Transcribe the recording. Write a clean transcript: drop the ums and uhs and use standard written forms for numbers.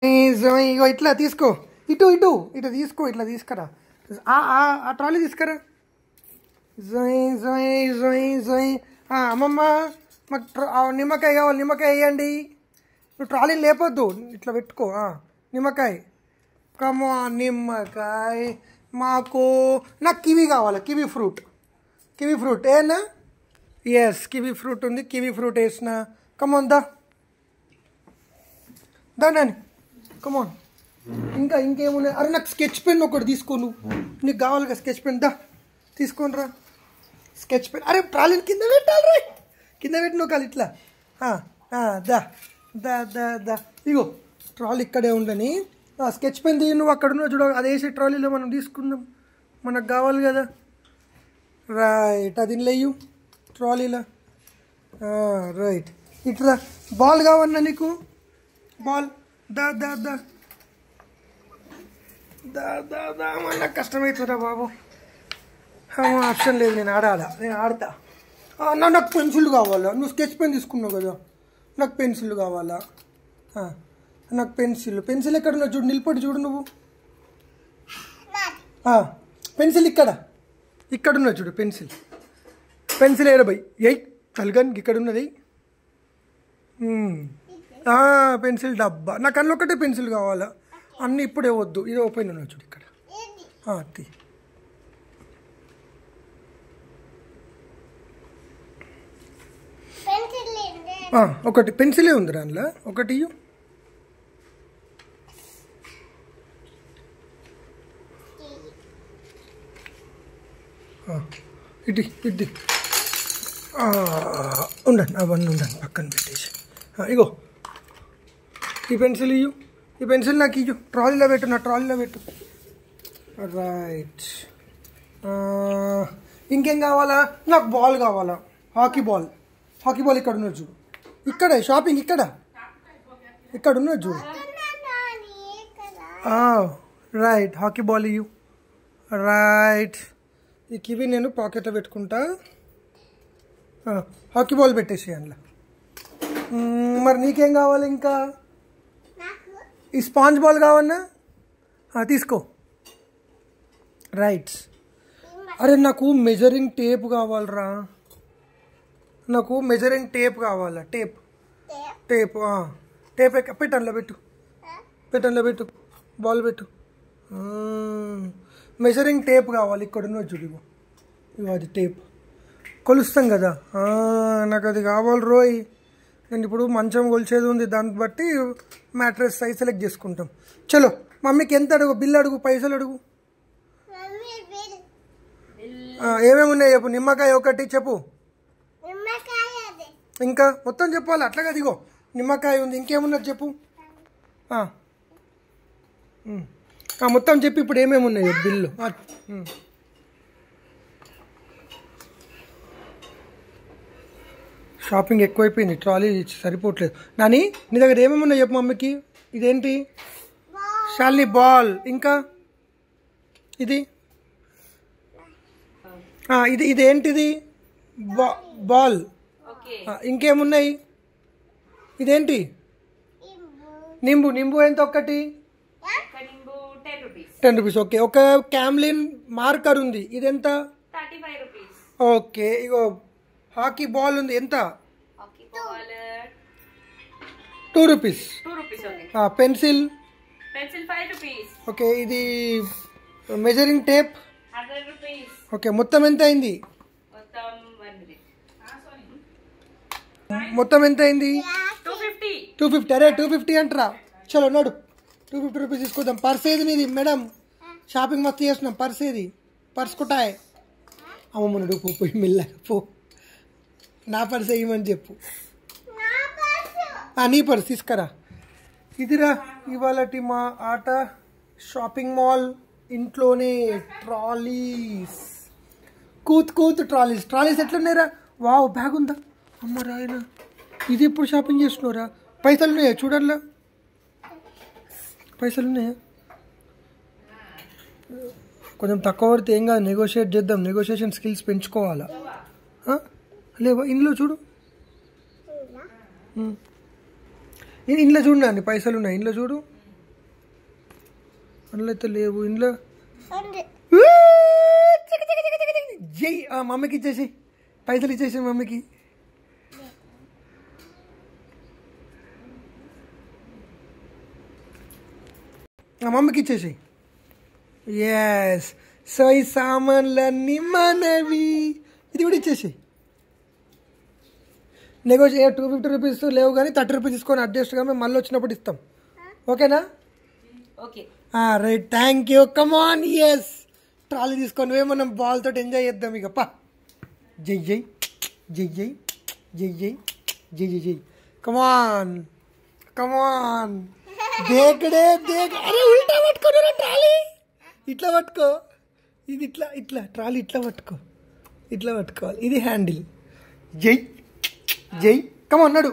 ఇగో ఇట్లా తీసుకో, ఇటు ఇటు ఇటు తీసుకో, ఇట్లా తీసుకురా. ఆ ట్రాలీ తీసుకురా. అమ్మమ్మ మాకు నిమ్మకాయ కావాలి, నిమ్మకాయ వేయండి. నువ్వు ట్రాలీని లేపొద్దు, ఇట్లా పెట్టుకో. నిమ్మకాయ, కమా నిమ్మకాయ మాకు. నాకు కివీ కావాలి, కివీ ఫ్రూట్ ఏనా? ఎస్, కివీ ఫ్రూట్ ఉంది, కివీ ఫ్రూట్ వేసిన. కమోన్ దా నాని, కమోన్. ఇంకేమున్నాయి? అరే నాకు స్కెచ్ పెన్ ఒకటి తీసుకో, నీకు కావాలిగా స్కెచ్ పెన్. దా తీసుకొని రా స్కెచ్ పెన్. అరే ట్రాలీని కింద పెట్టాలి రా, కింద పెట్టిన కాదు ఇట్లా. దా దా దా దా ఇగో ట్రాలీ ఇక్కడే ఉండని. స్కెచ్ పెన్ తీయి, నువ్వు అక్కడ ఉన్నావు చూడ, అది వేసి ట్రాలీలో మనం తీసుకుందాం, మనకు కావాలి కదా. రైట్, అది లేయు ట్రాలీలో. రైట్, ఇట్లా. బాల్ కావన్నా నీకు? బాల్ దా దా దా దా దా దా నాకు కష్టమవుతుందా బాబు? ఆప్షన్ లేదు, నేను ఆడతా. నాకు పెన్సిల్ కావాలా? నువ్వు స్కెచ్ పెన్ తీసుకున్నావు కదా, నాకు పెన్సిల్ కావాలా? నాకు పెన్సిల్ ఎక్కడ ఉన్నా చూడు, నిలబడి చూడు నువ్వు. పెన్సిల్ ఇక్కడ ఉన్నా చూడు, పెన్సిల్ ఏడబై ఎయ్ తలగన్ ఇక్కడ ఉన్నది. పెన్సిల్ డబ్బా. నాకు అన్నీ ఒకటే పెన్సిల్ కావాలా, అన్నీ ఇప్పుడే వద్దు. ఇది ఓపెన్ ఉన్నా చూడు ఇక్కడ. తీ. ఒకటి పెన్సిలే ఉంది దానిలో, ఒకటి ఇటు ఉండండి, అవన్నీ ఉండండి, పక్కన పెట్టేసి. ఇగో ఈ పెన్సిల్ ఇయ్యు, ఈ పెన్సిల్ నాకు ఇయ్యు. ట్రాలీలో పెట్టు, నా ట్రాలీలో పెట్టు. రైట్, ఇంకేం కావాలా? నాకు బాల్ కావాలా, హాకీ బాల్ ఇక్కడ ఉన్నది చూడు. ఇక్కడే షాపింగ్, ఇక్కడ ఉన్నది చూడు. రైట్, హాకీ బాల్ ఇయ్యు. రైట్, ఈ కివి నేను పాకెట్లో పెట్టుకుంటా. హాకీ బాల్ పెట్టేసి అందులో. మరి నీకేం కావాలి ఇంకా? ఈ స్పాంజ్ బాల్ కావన్నా? తీసుకో. రైట్. అరే నాకు మెజరింగ్ టేప్ కావాలరా, నాకు మెజరింగ్ టేప్ కావాలా. టేప్ పెట్టు, అందులో పెట్టు, బాల్ పెట్టు. మెజరింగ్ టేప్ కావాలి, ఇక్కడ ఉన్నది చూడు. ఇగో అది టేప్, కొలుస్తాం కదా. నాకు అది కావాలి రోయ్. నేను ఇప్పుడు మంచం కొలిచేది ఉంది, దాన్ని బట్టి మ్యాట్రెస్ సైజ్ సెలెక్ట్ చేసుకుంటాం. చలో, మమ్మీకి ఎంత అడుగు, బిల్ అడుగు, పైసలు అడుగు. ఏమేమి ఉన్నాయి చెప్పు. నిమ్మకాయ ఒకటి చెప్పు, ఇంకా మొత్తం చెప్పాలి. అట్లా కదా, ఇగో నిమ్మకాయ ఉంది, ఇంకేమున్నది చెప్పు. మొత్తం చెప్పి ఇప్పుడు ఏమేమి ఉన్నాయి బిల్లు. షాపింగ్ ఎక్కువైపోయింది, ట్రాలీ సరిపోవట్లేదు. నాని, నీ దగ్గర ఏమేమి ఉన్నాయి చెప్పు మమ్మీకి. ఇదేంటి? షాలిని బాల్. ఇంకా ఇది ఇదేంటిది? బాల్. ఇంకేమున్నాయి? ఇదేంటి? నింబు ఎంత ఒకటి? 10 రూపీస్. ఓకే, ఒక క్యామ్లిన్ మార్కర్ ఉంది, ఇదెంత? 35 రూపీస్. ఓకే, ఇగో హాకీ బాల్ ఉంది, ఎంత? 2 రూపీస్. Pencil 5 rupees. ఓకే, ఇది మెజరింగ్ టేప్ 100 రూపీస్. ఓకే, మొత్తం ఎంత అయింది? మొత్తం ఎంత అయింది? 250. అరే 250 అంటారా? చలో నడు, 250 రూపీస్ తీసుకుందాం. పర్స్ ఏది నీది మేడం? షాపింగ్ మస్తు చేస్తున్నాం. పర్స్ ఏది? పర్స్ కుటాయ్. అమ్మమ్మ నడు, పోయి మెల్లగా పో. నా పర్స్ వేయమని చెప్పు. నీ పర్స్ తీసుకురా. ఇదిరా ఇవాళటి మా ఆట. షాపింగ్ మాల్, ఇంట్లోనే ట్రాలీస్, కూతు ట్రాలీస్ ఎట్లున్నాయిరా? వావ్, బ్యాగ్ ఉందా? అమ్మ రాయన, ఇది ఎప్పుడు షాపింగ్ చేస్తున్నారా? పైసలు ఉన్నాయా చూడల్లా? పైసలు ఉన్నాయా? కొంచెం తక్కువ పడితే ఏం కాదు, నెగోషియేట్ చేద్దాం. నెగోషియేషన్ స్కిల్స్ పెంచుకోవాలా? లేవా? ఇంట్లో చూడు, ఇంట్లో చూడండి, పైసలు ఉన్నాయి, ఇంట్లో చూడు. అందులో అయితే లేవు ఇంట్లో జై మమ్మీకి ఇచ్చేసి పైసలు ఇచ్చేసి మమ్మీకి మమ్మీకి ఇచ్చేసి ఎస్ సో ఈ సామాన్లన్నీ మనవి ఇది కూడా ఇచ్చేసి నెగోషియే 250 రూపీస్ లేవు కానీ 30 రూపీస్ తీసుకొని అడ్జస్ట్గా మేము మళ్ళీ వచ్చినప్పుడు ఇస్తాం ఓకేనా okay right thank you come on yes trolley తీసుకొని మనం బాల్ తోటి ఎంజాయ్ చేద్దాం ఇక పా జై జై జై జై జై జై జై జై జై కమాన్ కమాన్ దేకడే దేక్ అరే ఉల్టా పట్టుకోరా ట్రాలీ ఇట్లా పట్టుకో ఇది ఇట్లా ఇట్లా ట్రాలీ ఇట్లా పట్టుకో ఇట్లా పట్టుకోవాలి ఇది హ్యాండిల్ జై జై కమాన్ నడు